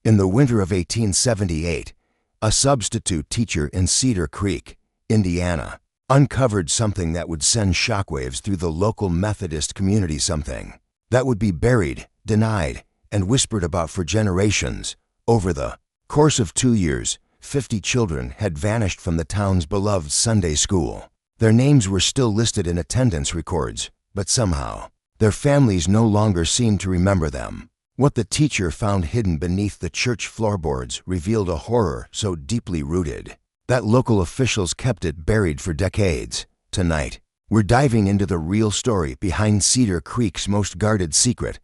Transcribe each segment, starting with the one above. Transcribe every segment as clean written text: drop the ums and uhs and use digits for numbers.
In the winter of 1878, a substitute teacher in Cedar Creek, Indiana, uncovered something that would send shockwaves through the local Methodist community, something that would be buried, denied, and whispered about for generations. Over the course of 2 years, 50 children had vanished from the town's beloved Sunday school. Their names were still listed in attendance records, but somehow, their families no longer seemed to remember them. What the teacher found hidden beneath the church floorboards revealed a horror so deeply rooted that local officials kept it buried for decades. Tonight, we're diving into the real story behind Cedar Creek's most guarded secret.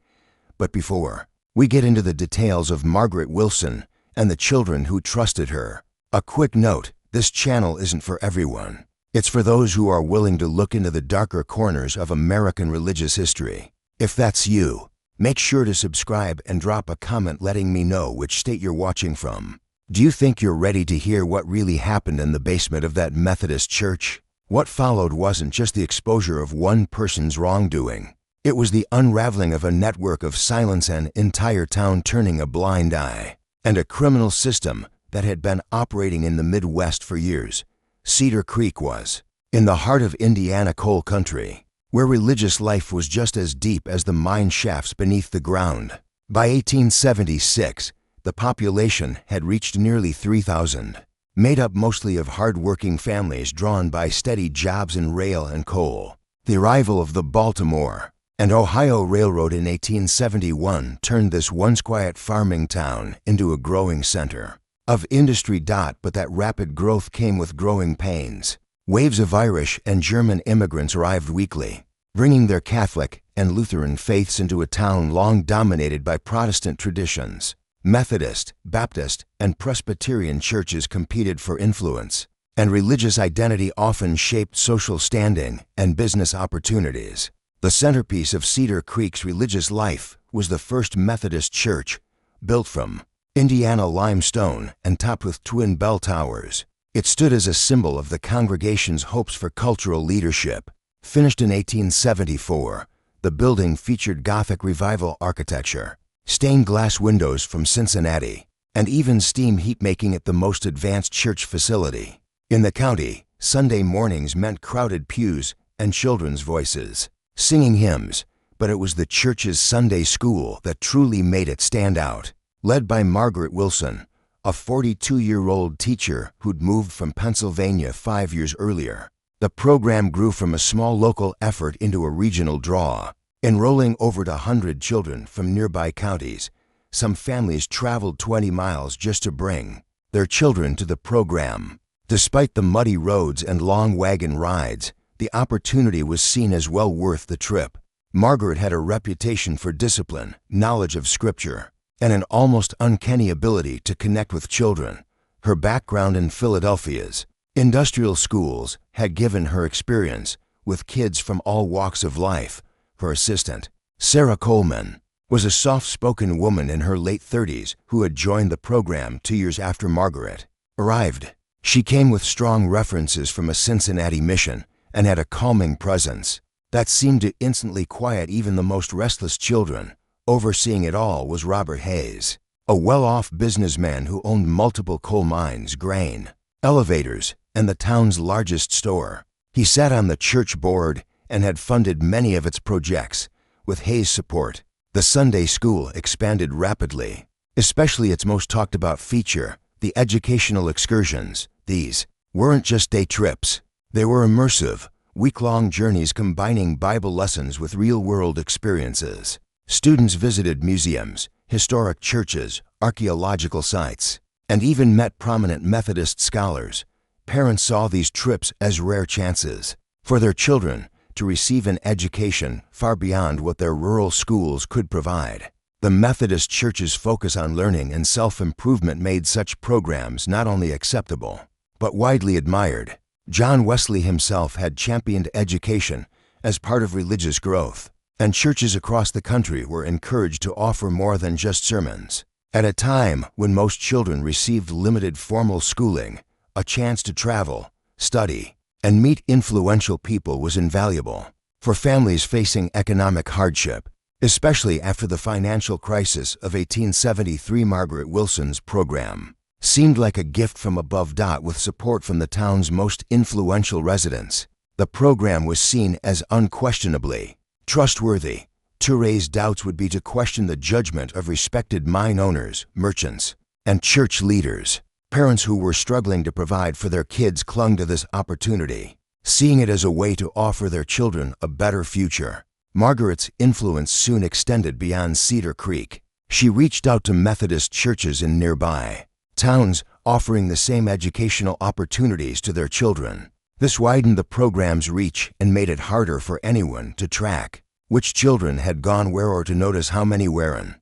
But before we get into the details of Margaret Wilson and the children who trusted her, a quick note: this channel isn't for everyone. It's for those who are willing to look into the darker corners of American religious history. If that's you, make sure to subscribe and drop a comment letting me know which state you're watching from. Do you think you're ready to hear what really happened in the basement of that Methodist church? What followed wasn't just the exposure of one person's wrongdoing. It was the unraveling of a network of silence, an entire town turning a blind eye, and a criminal system that had been operating in the Midwest for years. Cedar Creek was in the heart of Indiana coal country, where religious life was just as deep as the mine shafts beneath the ground. By 1876, the population had reached nearly 3,000, made up mostly of hard-working families drawn by steady jobs in rail and coal. The arrival of the Baltimore and Ohio Railroad in 1871 turned this once quiet farming town into a growing center of industry. But that rapid growth came with growing pains. Waves of Irish and German immigrants arrived weekly, bringing their Catholic and Lutheran faiths into a town long dominated by Protestant traditions. Methodist, Baptist, and Presbyterian churches competed for influence, and religious identity often shaped social standing and business opportunities. The centerpiece of Cedar Creek's religious life was the First Methodist Church, built from Indiana limestone and topped with twin bell towers. It stood as a symbol of the congregation's hopes for cultural leadership. Finished in 1874, the building featured Gothic Revival architecture, stained glass windows from Cincinnati, and even steam heat, making it the most advanced church facility in the county. Sunday mornings meant crowded pews and children's voices singing hymns, but it was the church's Sunday school that truly made it stand out. Led by Margaret Wilson, a 42-year-old teacher who'd moved from Pennsylvania 5 years earlier, the program grew from a small local effort into a regional draw, enrolling over 100 children from nearby counties. Some families traveled 20 miles just to bring their children to the program. Despite the muddy roads and long wagon rides, the opportunity was seen as well worth the trip. Margaret had a reputation for discipline, knowledge of Scripture, and an almost uncanny ability to connect with children. Her background in Philadelphia's industrial schools had given her experience with kids from all walks of life. Her assistant, Sarah Coleman, was a soft-spoken woman in her late 30s who had joined the program 2 years after Margaret arrived. She came with strong references from a Cincinnati mission and had a calming presence that seemed to instantly quiet even the most restless children. Overseeing it all was Robert Hayes, a well-off businessman who owned multiple coal mines, grain elevators, and the town's largest store. He sat on the church board and had funded many of its projects. With Hayes' support, the Sunday school expanded rapidly, especially its most talked-about feature, the educational excursions. These weren't just day trips. They were immersive, week-long journeys combining Bible lessons with real-world experiences. Students visited museums, historic churches, archaeological sites, and even met prominent Methodist scholars. Parents saw these trips as rare chances for their children to receive an education far beyond what their rural schools could provide. The Methodist Church's focus on learning and self-improvement made such programs not only acceptable, but widely admired. John Wesley himself had championed education as part of religious growth, and churches across the country were encouraged to offer more than just sermons. At a time when most children received limited formal schooling, a chance to travel, study, and meet influential people was invaluable. For families facing economic hardship, especially after the financial crisis of 1873. Margaret Wilson's program seemed like a gift from above. With support from the town's most influential residents, the program was seen as unquestionably trustworthy. To raise doubts would be to question the judgment of respected mine owners, merchants, and church leaders. Parents who were struggling to provide for their kids clung to this opportunity, seeing it as a way to offer their children a better future. Margaret's influence soon extended beyond Cedar Creek. She reached out to Methodist churches in nearby towns, offering the same educational opportunities to their children. This widened the program's reach and made it harder for anyone to track which children had gone where or to notice how many weren't.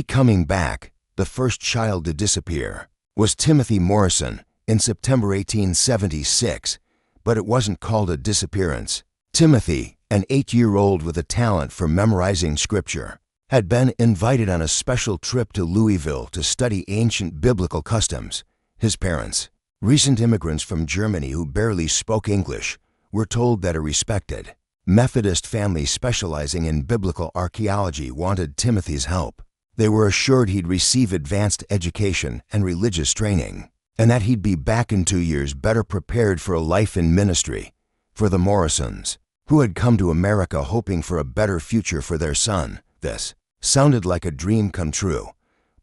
Coming back, the first child to disappear was Timothy Morrison in September 1876, but it wasn't called a disappearance. Timothy, an 8-year-old with a talent for memorizing scripture, had been invited on a special trip to Louisville to study ancient biblical customs. His parents, recent immigrants from Germany who barely spoke English, were told that a respected Methodist family specializing in biblical archaeology wanted Timothy's help. They were assured he'd receive advanced education and religious training, and that he'd be back in 2 years better prepared for a life in ministry. For the Morrisons, who had come to America hoping for a better future for their son, this sounded like a dream come true.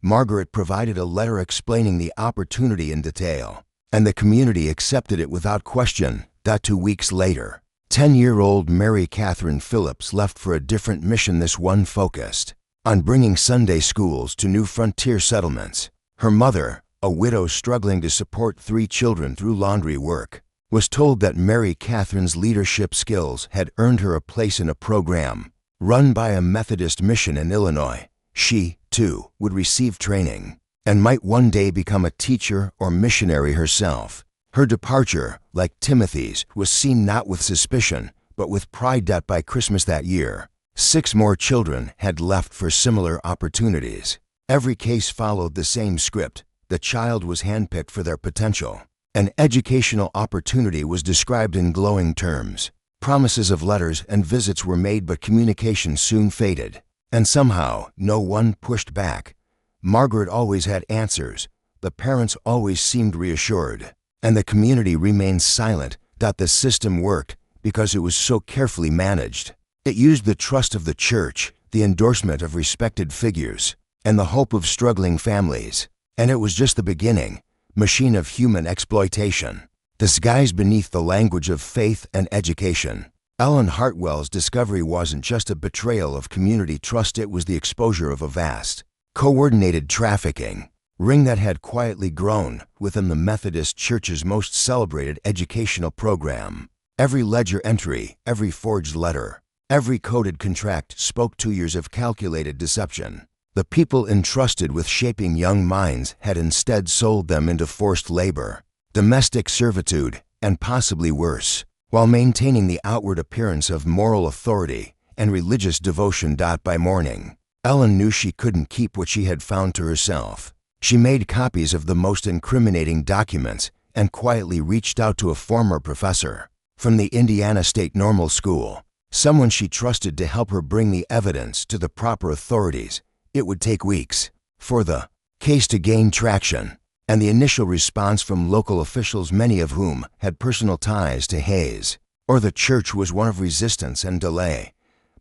Margaret provided a letter explaining the opportunity in detail, and the community accepted it without question. 2 weeks later, 10-year-old Mary Catherine Phillips left for a different mission. This one focused on bringing Sunday schools to new frontier settlements. Her mother, a widow struggling to support 3 children through laundry work, was told that Mary Catherine's leadership skills had earned her a place in a program run by a Methodist mission in Illinois. She, too, would receive training and might one day become a teacher or missionary herself. Her departure, like Timothy's, was seen not with suspicion, but with pride. By Christmas that year, 6 more children had left for similar opportunities. Every case followed the same script. The child was handpicked for their potential. An educational opportunity was described in glowing terms. Promises of letters and visits were made, but communication soon faded, and somehow no one pushed back. Margaret always had answers. The parents always seemed reassured, and the community remained silent. The system worked because it was so carefully managed. It used the trust of the church, the endorsement of respected figures, and the hope of struggling families. And it was just the beginning. Machine of human exploitation, disguised beneath the language of faith and education. Ellen Hartwell's discovery wasn't just a betrayal of community trust, it was the exposure of a vast, coordinated trafficking ring that had quietly grown within the Methodist Church's most celebrated educational program. Every ledger entry, every forged letter, every coded contract spoke 2 years of calculated deception. The people entrusted with shaping young minds had instead sold them into forced labor, domestic servitude, and possibly worse, while maintaining the outward appearance of moral authority and religious devotion. By morning, Ellen knew she couldn't keep what she had found to herself. She made copies of the most incriminating documents and quietly reached out to a former professor from the Indiana State Normal School, someone she trusted to help her bring the evidence to the proper authorities. It would take weeks for the case to gain traction, and the initial response from local officials, many of whom had personal ties to Hayes or the church, was one of resistance and delay.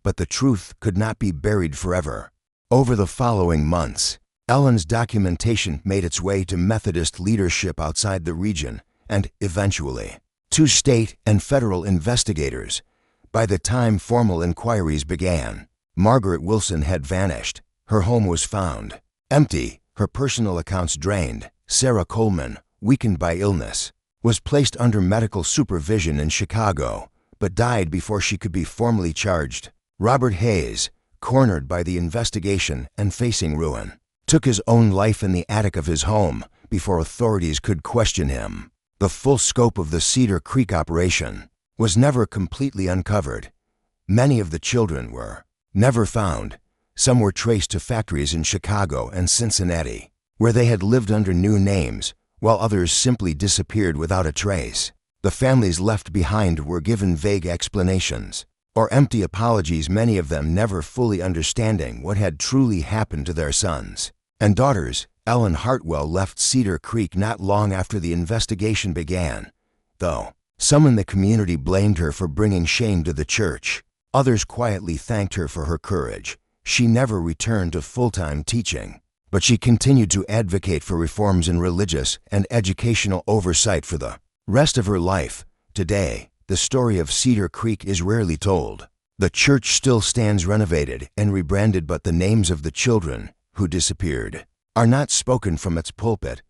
But the truth could not be buried forever. Over the following months, Ellen's documentation made its way to Methodist leadership outside the region and, eventually, to state and federal investigators. By the time formal inquiries began, Margaret Wilson had vanished. Her home was found empty, her personal accounts drained. Sarah Coleman, weakened by illness, was placed under medical supervision in Chicago, but died before she could be formally charged. Robert Hayes, cornered by the investigation and facing ruin, took his own life in the attic of his home before authorities could question him. The full scope of the Cedar Creek operation was never completely uncovered. Many of the children were never found. Some were traced to factories in Chicago and Cincinnati, where they had lived under new names, while others simply disappeared without a trace. The families left behind were given vague explanations. or empty apologies, many of them never fully understanding what had truly happened to their sons and daughters. Ellen Hartwell left Cedar Creek not long after the investigation began, though some in the community blamed her for bringing shame to the church. Others quietly thanked her for her courage. She never returned to full-time teaching, but she continued to advocate for reforms in religious and educational oversight for the rest of her life. Today, the story of Cedar Creek is rarely told. The church still stands renovated and rebranded, but the names of the children who disappeared are not spoken from its pulpit.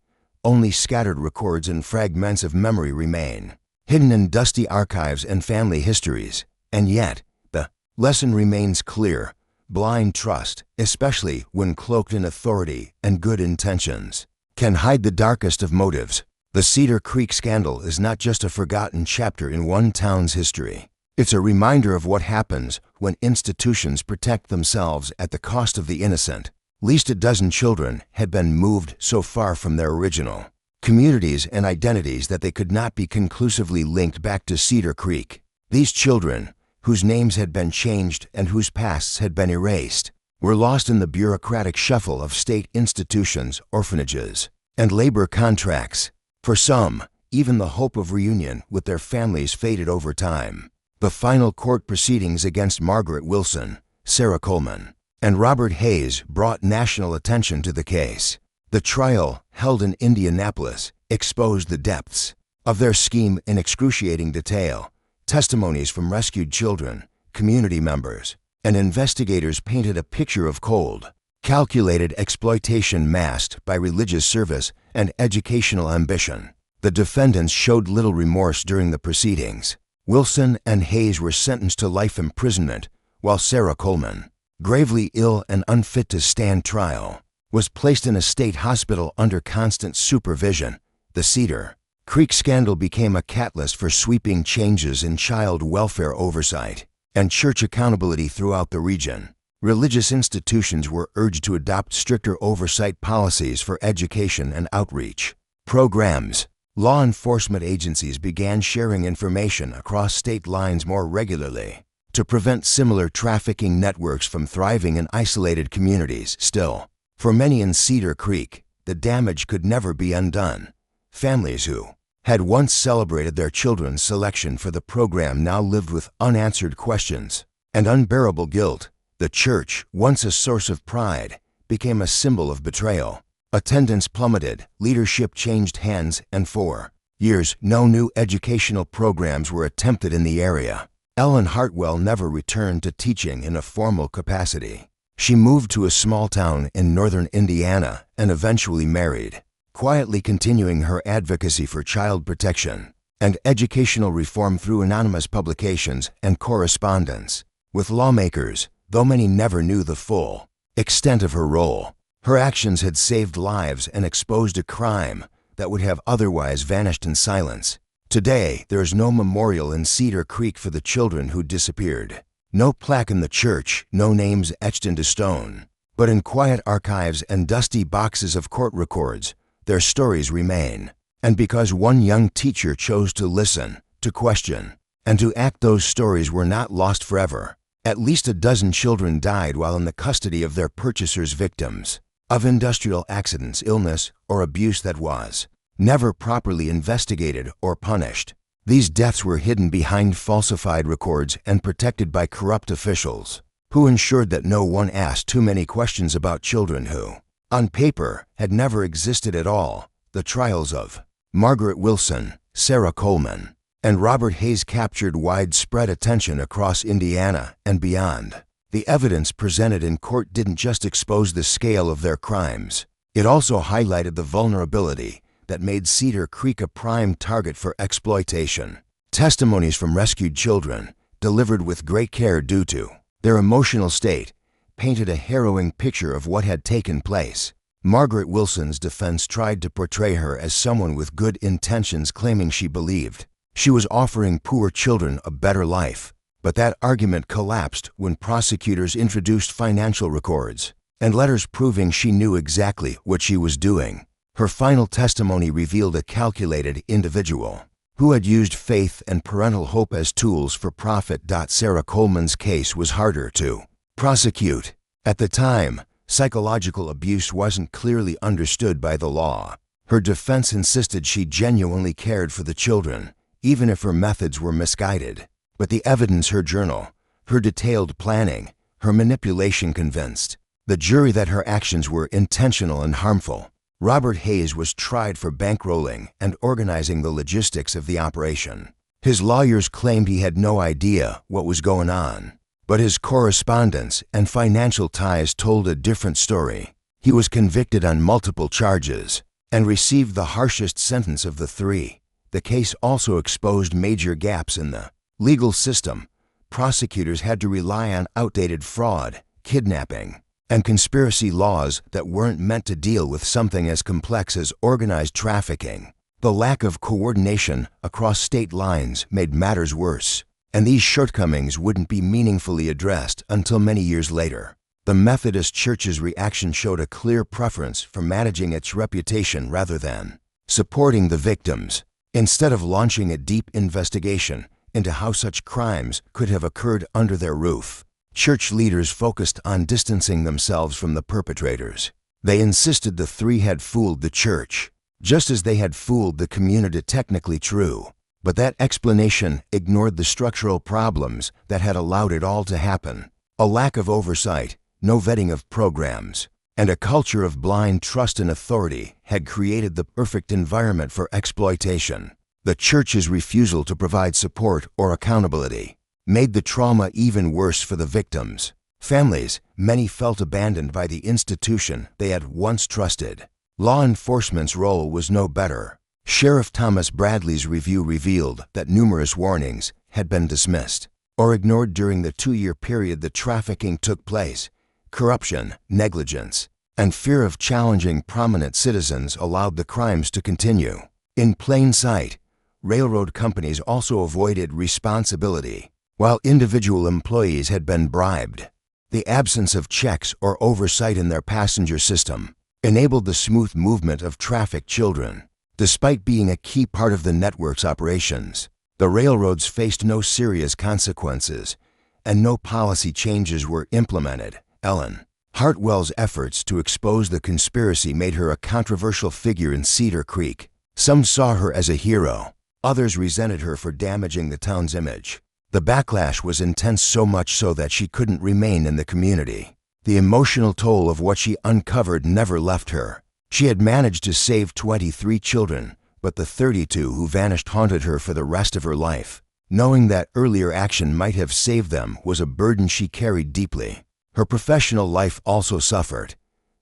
Only scattered records and fragments of memory remain, hidden in dusty archives and family histories. And yet, the lesson remains clear: blind trust, especially when cloaked in authority and good intentions, can hide the darkest of motives. The Cedar Creek scandal is not just a forgotten chapter in one town's history. It's a reminder of what happens when institutions protect themselves at the cost of the innocent. At least a dozen children had been moved so far from their original communities and identities that they could not be conclusively linked back to Cedar Creek. These children, whose names had been changed and whose pasts had been erased, were lost in the bureaucratic shuffle of state institutions, orphanages, and labor contracts. For some, even the hope of reunion with their families faded over time. The final court proceedings against Margaret Wilson, Sarah Coleman, and Robert Hayes brought national attention to the case. The trial, held in Indianapolis, exposed the depths of their scheme in excruciating detail. Testimonies from rescued children, community members, and investigators painted a picture of cold, calculated exploitation masked by religious service and educational ambition. The defendants showed little remorse during the proceedings. Wilson and Hayes were sentenced to life imprisonment, while Sarah Coleman, gravely ill and unfit to stand trial, was placed in a state hospital under constant supervision. The Cedar Creek scandal became a catalyst for sweeping changes in child welfare oversight and church accountability throughout the region. Religious institutions were urged to adopt stricter oversight policies for education and outreach programs. Law enforcement agencies began sharing information across state lines more regularly to prevent similar trafficking networks from thriving in isolated communities. Still, for many in Cedar Creek, the damage could never be undone. Families who had once celebrated their children's selection for the program now lived with unanswered questions and unbearable guilt. The church, once a source of pride, became a symbol of betrayal. Attendance plummeted, leadership changed hands, and for years, no new educational programs were attempted in the area. Ellen Hartwell never returned to teaching in a formal capacity. She moved to a small town in northern Indiana and eventually married, quietly continuing her advocacy for child protection and educational reform through anonymous publications and correspondence with lawmakers. Though many never knew the full extent of her role, her actions had saved lives and exposed a crime that would have otherwise vanished in silence. Today, there is no memorial in Cedar Creek for the children who disappeared. No plaque in the church, no names etched into stone. But in quiet archives and dusty boxes of court records, their stories remain. And because one young teacher chose to listen, to question, and to act, those stories were not lost forever. At least a dozen children died while in the custody of their purchasers, victims of industrial accidents, illness, or abuse that was never properly investigated or punished. These deaths were hidden behind falsified records and protected by corrupt officials who ensured that no one asked too many questions about children who, on paper, had never existed at all. The trials of Margaret Wilson, Sarah Coleman, and Robert Hayes captured widespread attention across Indiana and beyond. The evidence presented in court didn't just expose the scale of their crimes, it also highlighted the vulnerability that made Cedar Creek a prime target for exploitation. Testimonies from rescued children, delivered with great care due to their emotional state, painted a harrowing picture of what had taken place. Margaret Wilson's defense tried to portray her as someone with good intentions, claiming she believed she was offering poor children a better life. But that argument collapsed when prosecutors introduced financial records and letters proving she knew exactly what she was doing. Her final testimony revealed a calculated individual who had used faith and parental hope as tools for profit. Sarah Coleman's case was harder to prosecute. At the time, psychological abuse wasn't clearly understood by the law. Her defense insisted she genuinely cared for the children, even if her methods were misguided. But the evidence, her journal, her detailed planning, her manipulation convinced the jury that her actions were intentional and harmful. Robert Hayes was tried for bankrolling and organizing the logistics of the operation. His lawyers claimed he had no idea what was going on, but his correspondence and financial ties told a different story. He was convicted on multiple charges and received the harshest sentence of the three. The case also exposed major gaps in the legal system. Prosecutors had to rely on outdated fraud, kidnapping, and conspiracy laws that weren't meant to deal with something as complex as organized trafficking. The lack of coordination across state lines made matters worse, and these shortcomings wouldn't be meaningfully addressed until many years later. The Methodist Church's reaction showed a clear preference for managing its reputation rather than supporting the victims. Instead of launching a deep investigation into how such crimes could have occurred under their roof, church leaders focused on distancing themselves from the perpetrators. They insisted the three had fooled the church, just as they had fooled the community. Technically true, but that explanation ignored the structural problems that had allowed it all to happen. A lack of oversight, no vetting of programs, and a culture of blind trust in authority had created the perfect environment for exploitation. The church's refusal to provide support or accountability made the trauma even worse for the victims. Families, many felt abandoned by the institution they had once trusted. Law enforcement's role was no better. Sheriff Thomas Bradley's review revealed that numerous warnings had been dismissed or ignored during the 2-year period the trafficking took place. Corruption, negligence, and fear of challenging prominent citizens allowed the crimes to continue. In plain sight, railroad companies also avoided responsibility, while individual employees had been bribed. The absence of checks or oversight in their passenger system enabled the smooth movement of trafficked children. Despite being a key part of the network's operations, the railroads faced no serious consequences, and no policy changes were implemented. Ellen Hartwell's efforts to expose the conspiracy made her a controversial figure in Cedar Creek. Some saw her as a hero. Others resented her for damaging the town's image. The backlash was intense, so much so that she couldn't remain in the community. The emotional toll of what she uncovered never left her. She had managed to save 23 children, but the 32 who vanished haunted her for the rest of her life. Knowing that earlier action might have saved them was a burden she carried deeply. Her professional life also suffered.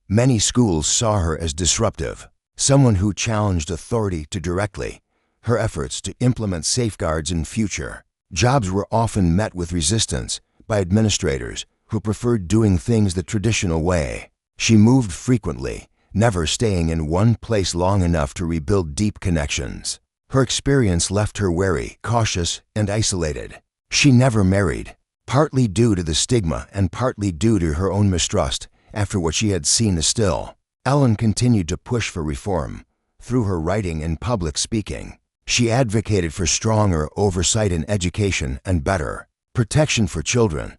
Many schools saw her as disruptive, someone who challenged authority too directly. Her efforts to implement safeguards in future jobs were often met with resistance by administrators who preferred doing things the traditional way. She moved frequently, never staying in one place long enough to rebuild deep connections. Her experience left her wary, cautious, and isolated. She never married, partly due to the stigma and partly due to her own mistrust after what she had seen. Still, Ellen continued to push for reform. Through her writing and public speaking, she advocated for stronger oversight in education and better protection for children.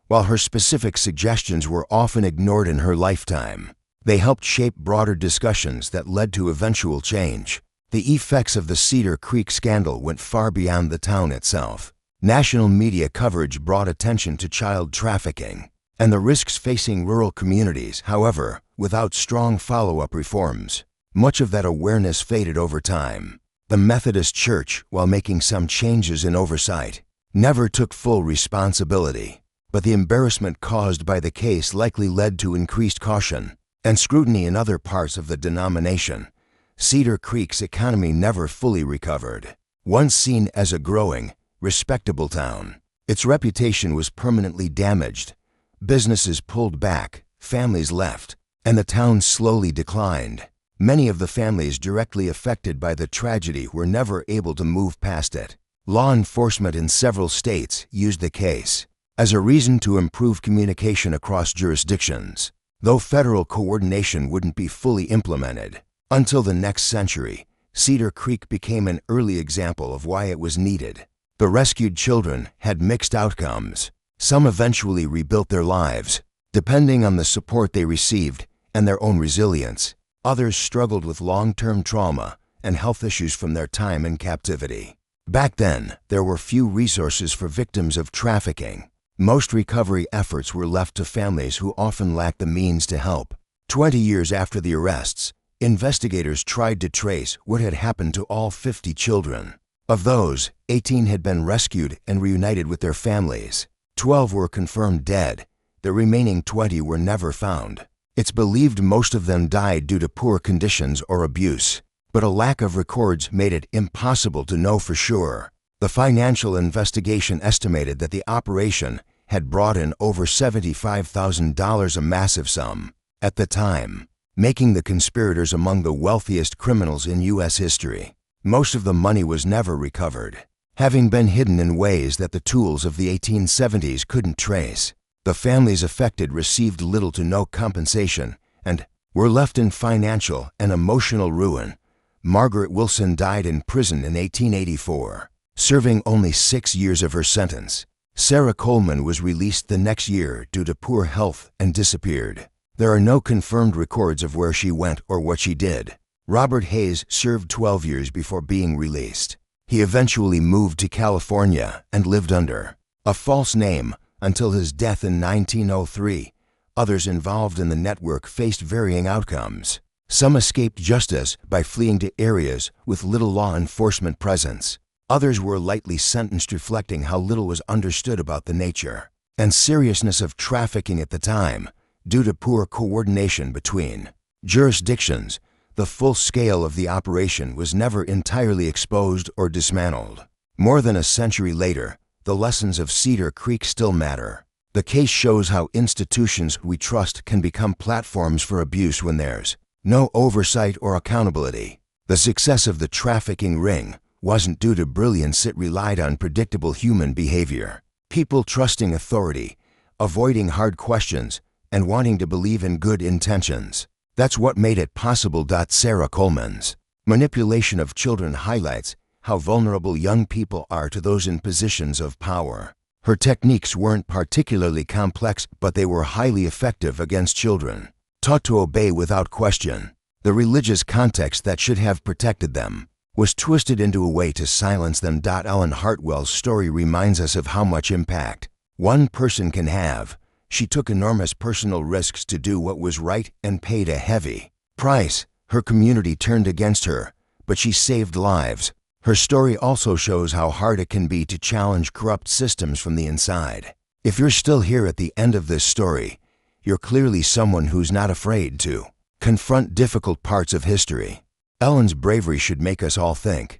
While her specific suggestions were often ignored in her lifetime, they helped shape broader discussions that led to eventual change. The effects of the Cedar Creek scandal went far beyond the town itself. National media coverage brought attention to child trafficking and the risks facing rural communities. However, without strong follow-up reforms, much of that awareness faded over time. The Methodist Church, while making some changes in oversight, never took full responsibility. But the embarrassment caused by the case likely led to increased caution and scrutiny in other parts of the denomination. Cedar Creek's economy never fully recovered. Once seen as a growing, respectable town, its reputation was permanently damaged. Businesses pulled back, families left, and the town slowly declined. Many of the families directly affected by the tragedy were never able to move past it. Law enforcement in several states used the case as a reason to improve communication across jurisdictions, though federal coordination wouldn't be fully implemented until the next century. Cedar Creek became an early example of why it was needed. The rescued children had mixed outcomes. Some eventually rebuilt their lives, depending on the support they received and their own resilience. Others struggled with long-term trauma and health issues from their time in captivity. Back then, there were few resources for victims of trafficking. Most recovery efforts were left to families who often lacked the means to help. 20 years after the arrests, investigators tried to trace what had happened to all 50 children. Of those, 18 had been rescued and reunited with their families. 12 were confirmed dead. The remaining 20 were never found. It's believed most of them died due to poor conditions or abuse, but a lack of records made it impossible to know for sure. The financial investigation estimated that the operation had brought in over $75,000, a massive sum at the time, making the conspirators among the wealthiest criminals in U.S. history. Most of the money was never recovered, having been hidden in ways that the tools of the 1870s couldn't trace. The families affected received little to no compensation and were left in financial and emotional ruin. Margaret Wilson died in prison in 1884, serving only 6 years of her sentence. Sarah Coleman was released the next year due to poor health and disappeared. There are no confirmed records of where she went or what she did. Robert Hayes served 12 years before being released. He eventually moved to California and lived under a false name until his death in 1903. Others involved in the network faced varying outcomes. Some escaped justice by fleeing to areas with little law enforcement presence. Others were lightly sentenced, reflecting how little was understood about the nature and seriousness of trafficking at the time. Due to poor coordination between jurisdictions, the full scale of the operation was never entirely exposed or dismantled. More than a century later, the lessons of Cedar Creek still matter. The case shows how institutions we trust can become platforms for abuse when there's no oversight or accountability. The success of the trafficking ring wasn't due to brilliance, it relied on predictable human behavior. People trusting authority, avoiding hard questions, and wanting to believe in good intentions. That's what made it possible. Sarah Coleman's manipulation of children highlights how vulnerable young people are to those in positions of power. Her techniques weren't particularly complex, but they were highly effective against children, taught to obey without question. The religious context that should have protected them was twisted into a way to silence them. Ellen Hartwell's story reminds us of how much impact one person can have. She took enormous personal risks to do what was right and paid a heavy price. Her community turned against her, but she saved lives. Her story also shows how hard it can be to challenge corrupt systems from the inside. If you're still here at the end of this story, you're clearly someone who's not afraid to confront difficult parts of history. Ellen's bravery should make us all think,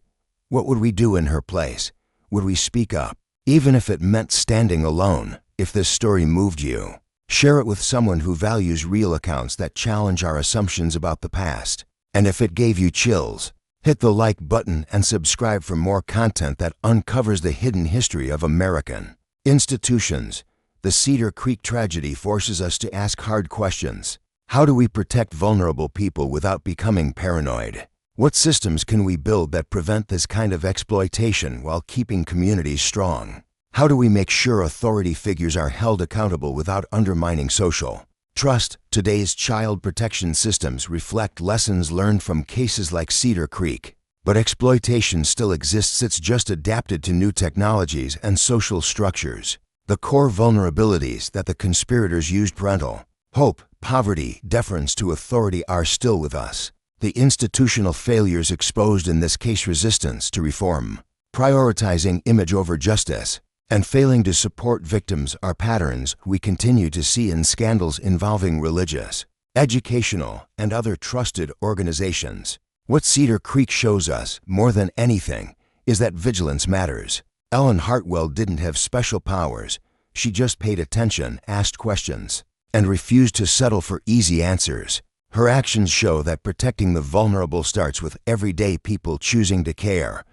what would we do in her place? Would we speak up, even if it meant standing alone? If this story moved you, share it with someone who values real accounts that challenge our assumptions about the past. And if it gave you chills, hit the like button and subscribe for more content that uncovers the hidden history of American institutions. The Cedar Creek tragedy forces us to ask hard questions. How do we protect vulnerable people without becoming paranoid? What systems can we build that prevent this kind of exploitation while keeping communities strong? How do we make sure authority figures are held accountable without undermining social trust? Today's child protection systems reflect lessons learned from cases like Cedar Creek, but exploitation still exists. It's just adapted to new technologies and social structures. The core vulnerabilities that the conspirators used, parental hope, poverty, deference to authority, are still with us. The institutional failures exposed in this case, resistance to reform, prioritizing image over justice, and failing to support victims, are patterns we continue to see in scandals involving religious, educational, and other trusted organizations. What Cedar Creek shows us, more than anything, is that vigilance matters. Ellen Hartwell didn't have special powers. She just paid attention, asked questions, and refused to settle for easy answers. Her actions show that protecting the vulnerable starts with everyday people choosing to care.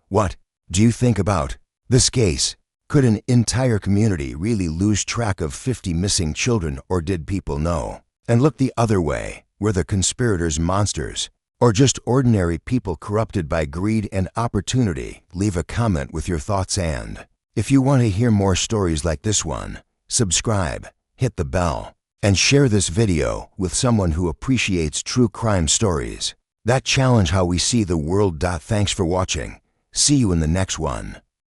What do you think about this case? Could an entire community really lose track of 50 missing children, or did people know and look the other way? Were the conspirators monsters, or just ordinary people corrupted by greed and opportunity, leave a comment with your thoughts. And if you want to hear more stories like this one, subscribe, hit the bell, and share this video with someone who appreciates true crime stories that challenge how we see the world. Thanks for watching. See you in the next one.